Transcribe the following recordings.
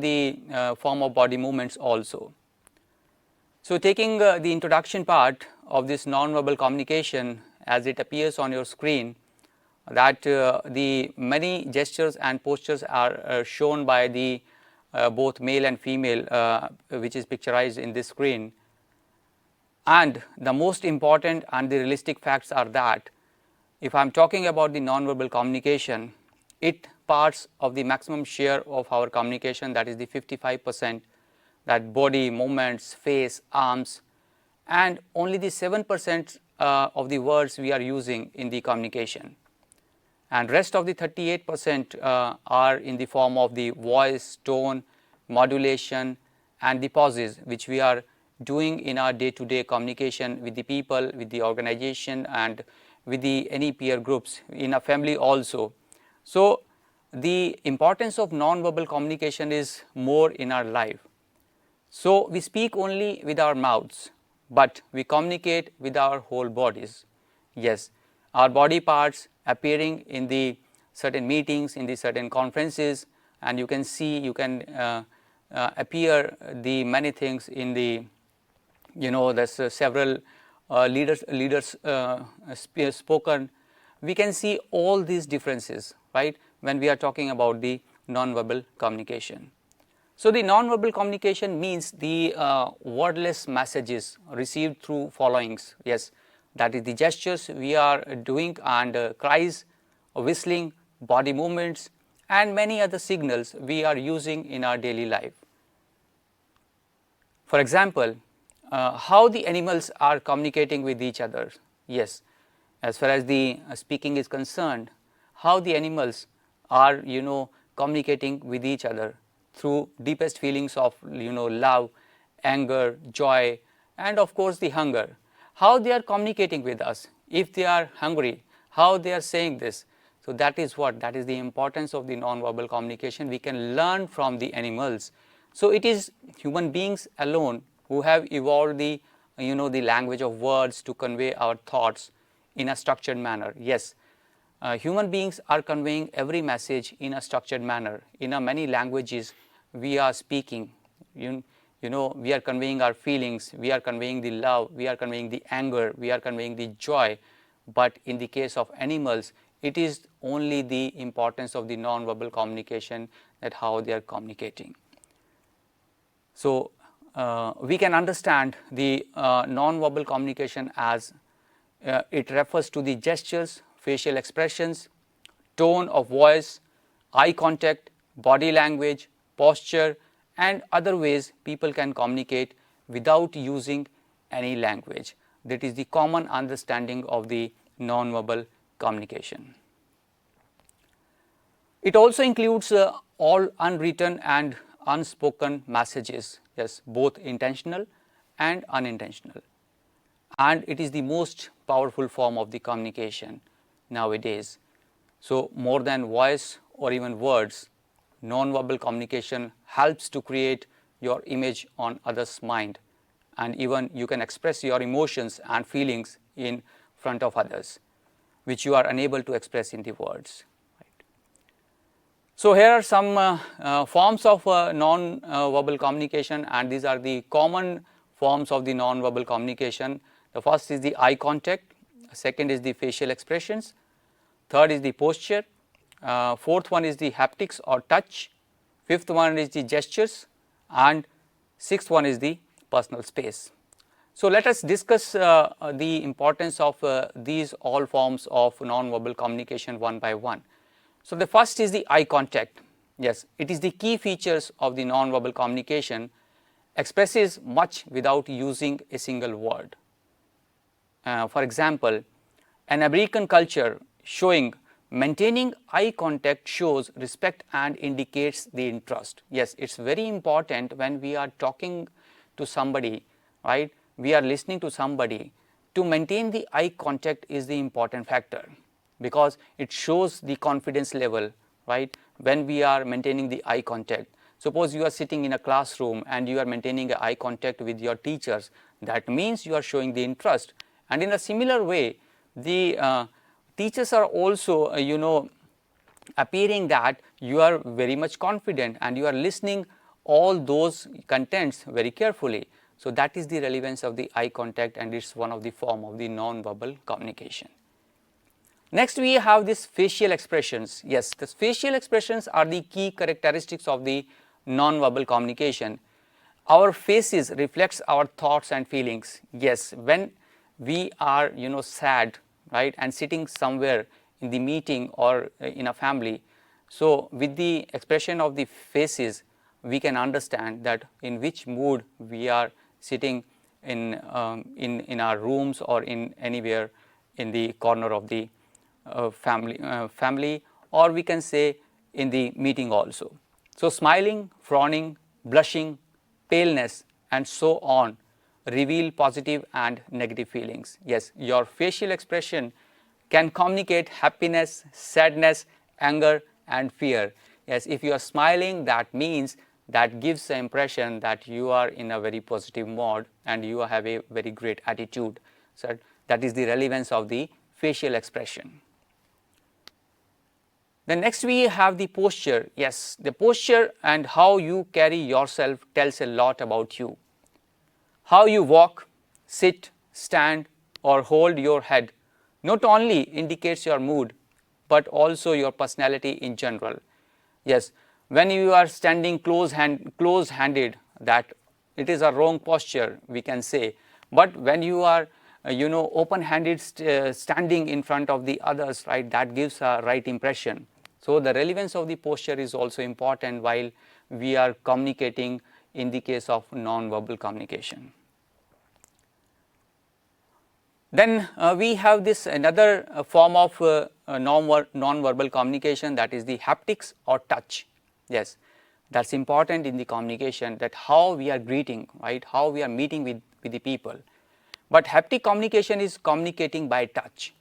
the form of body movements also. So taking the introduction part of this non-verbal communication as it appears on your screen, that the many gestures and postures are shown by the both male and female, which is picturized in this screen. And the most important and the realistic facts are that if I am talking about the non-verbal communication, it parts of the maximum share of our communication, that is the 55%, that body, movements, face, arms, and only the 7% of the words we are using in the communication. And rest of the 38% are in the form of the voice, tone, modulation, and the pauses which we are doing in our day-to-day communication with the people, with the organization, and with the any peer groups, in a family also. So the importance of non-verbal communication is more in our life. So we speak only with our mouths, but we communicate with our whole bodies. Yes, our body parts appearing in the certain meetings, in the certain conferences, and you can see, you can appear the many things in the, there's several leaders spoken. We can see all these differences, right, when we are talking about the non-verbal communication. So the non-verbal communication means the wordless messages received through followings. Yes, that is the gestures we are doing, and cries, whistling, body movements, and many other signals we are using in our daily life. For example, how the animals are communicating with each other. Yes, as far as the speaking is concerned, how the animals are communicating with each other through deepest feelings of love, anger, joy, and of course the hunger. How they are communicating with us. If they are hungry, how they are saying this. So that is the importance of the non-verbal communication. We can learn from the animals. So it is human beings alone who have evolved the the language of words to convey our thoughts in a structured manner. Yes, human beings are conveying every message in a structured manner. In a many languages we are speaking, we are conveying our feelings, we are conveying the love, we are conveying the anger, we are conveying the joy. But in the case of animals, it is only the importance of the non-verbal communication, that how they are communicating. So we can understand the non-verbal communication as it refers to the gestures, facial expressions, tone of voice, eye contact, body language, posture, and other ways people can communicate without using any language. That is the common understanding of the non-verbal communication. It also includes all unwritten and unspoken messages, yes, both intentional and unintentional. And it is the most powerful form of the communication nowadays. So more than voice or even words, non-verbal communication helps to create your image on others' mind, and even you can express your emotions and feelings in front of others, which you are unable to express in the words. So here are some forms of non-verbal communication, and these are the common forms of the non-verbal communication. The first is the eye contact, second is the facial expressions, third is the posture, fourth one is the haptics or touch, fifth one is the gestures, and sixth one is the personal space. So let us discuss the importance of these all forms of non-verbal communication one by one. So the first is the eye contact. Yes, it is the key features of the non-verbal communication, expresses much without using a single word. For example, an American culture showing maintaining eye contact shows respect and indicates the interest. Yes, it's very important when we are talking to somebody, right? We are listening to somebody. To maintain the eye contact is the important factor, because it shows the confidence level, right, when we are maintaining the eye contact. Suppose you are sitting in a classroom and you are maintaining eye contact with your teachers, that means you are showing the interest. And in a similar way, the teachers are also appearing that you are very much confident and you are listening all those contents very carefully. So that is the relevance of the eye contact, and it's one of the form of the non-verbal communication. Next we have this facial expressions. Yes, the facial expressions are the key characteristics of the non-verbal communication. Our faces reflects our thoughts and feelings. Yes, when we are sad, right, and sitting somewhere in the meeting or in a family, so with the expression of the faces we can understand that in which mood we are sitting in our rooms or in anywhere in the corner of the family, or we can say in the meeting also. So smiling, frowning, blushing, paleness and so on reveal positive and negative feelings. Yes, your facial expression can communicate happiness, sadness, anger and fear. Yes, if you are smiling, that means that gives the impression that you are in a very positive mode and you have a very great attitude. So that is the relevance of the facial expression. Then next we have the posture. Yes, the posture and how you carry yourself tells a lot about you. How you walk, sit, stand or hold your head not only indicates your mood but also your personality in general. Yes, when you are standing close-handed, that it is a wrong posture, we can say. But when you are open-handed standing in front of the others, right, that gives a right impression. So the relevance of the posture is also important while we are communicating in the case of non-verbal communication. Then we have this another form of non-verbal communication, that is the haptics or touch. Yes, that's important in the communication, that how we are greeting, right, how we are meeting with the people. But haptic communication is communicating by touch.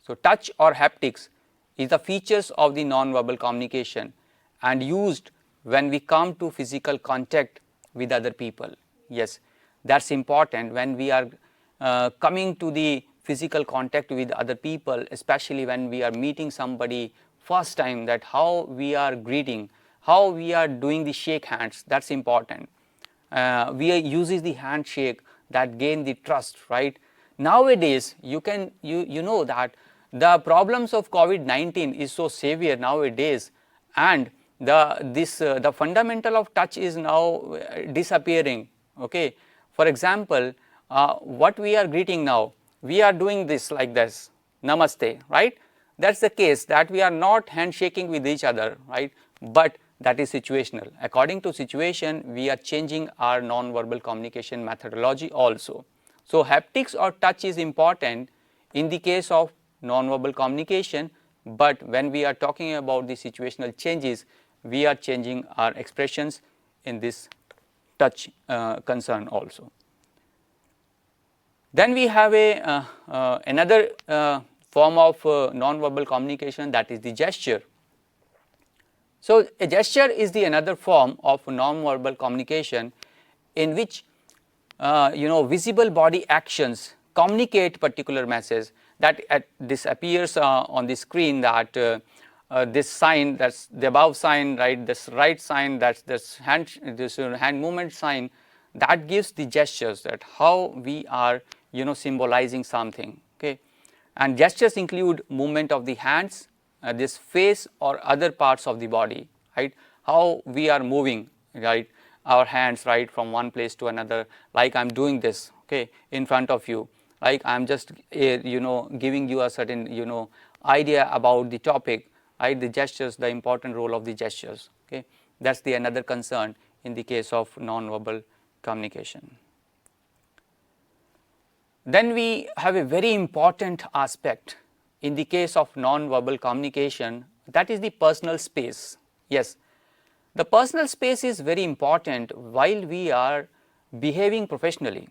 So touch or haptics is the features of the non-verbal communication and used when we come to physical contact with other people. Yes, that's important when we are coming to the physical contact with other people, especially when we are meeting somebody first time, that how we are greeting, how we are doing the shake hands, that's important. We uses the handshake that gain the trust, right. Nowadays you know that the problems of COVID-19 is so severe nowadays, and the fundamental of touch is now disappearing. Okay, for example, what we are greeting now, we are doing this like this, namaste, right. That's the case, that we are not handshaking with each other, right, but that is situational. According to situation, we are changing our non-verbal communication methodology also. So haptics or touch is important in the case of non-verbal communication, but when we are talking about the situational changes, we are changing our expressions in this touch concern also. Then we have another form of non-verbal communication, that is the gesture. So a gesture is the another form of non-verbal communication in which visible body actions communicate particular message, that this appears on the screen, that this sign, that's the above sign, right, this right sign, that's this hand movement sign, that gives the gestures, that how we are symbolizing something. Okay, and gestures include movement of the hands, this face or other parts of the body, right, how we are moving, right, our hands, right, from one place to another, like I'm doing this, okay, in front of you, like I'm just giving you a certain idea about the topic, right, the gestures, the important role of the gestures. Okay, that's the another concern in the case of non-verbal communication. Then we have a very important aspect in the case of non-verbal communication, that is the personal space. Yes, the personal space is very important while we are behaving professionally.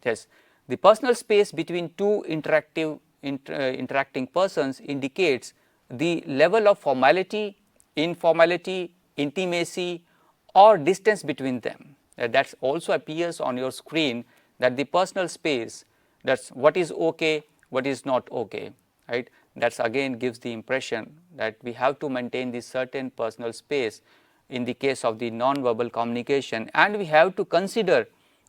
Yes, the personal space between two interacting persons indicates the level of formality, informality, intimacy or distance between them. That also appears on your screen, that the personal space, that's what is okay, what is not okay, right. That's again gives the impression that we have to maintain this certain personal space in the case of the non-verbal communication, and we have to consider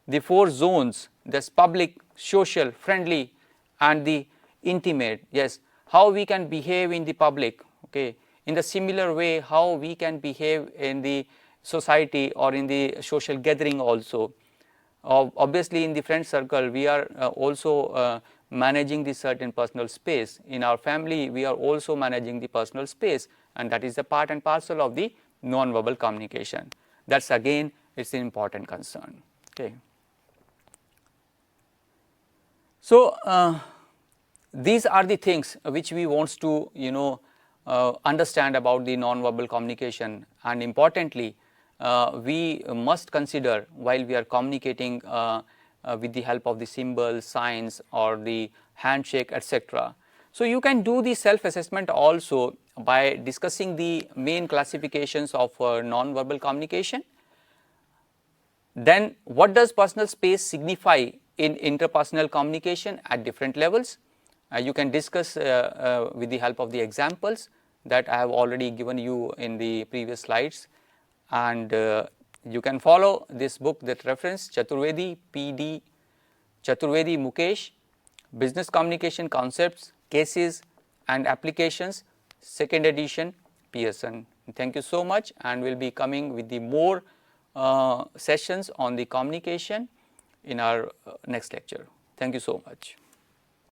the 4 zones, this public, social, friendly and the intimate. Yes, how we can behave in the public, okay. In the similar way, how we can behave in the society or in the social gathering also. Obviously, in the friend circle, we are also managing the certain personal space. In our family, we are also managing the personal space, and that is the part and parcel of the non-verbal communication. That's again, it's an important concern. Okay. So, these are the things which we want to understand about the non-verbal communication, and importantly we must consider while we are communicating with the help of the symbols, signs or the handshake, etc. So, you can do the self-assessment also by discussing the main classifications of non-verbal communication. Then what does personal space signify in interpersonal communication at different levels? You can discuss with the help of the examples that I have already given you in the previous slides, and you can follow this book, that reference, Chaturvedi PD, Chaturvedi Mukesh, Business Communication Concepts, Cases and Applications, 2nd edition, Pearson. Thank you so much, and we will be coming with the more sessions on the communication in our next lecture. Thank you so much.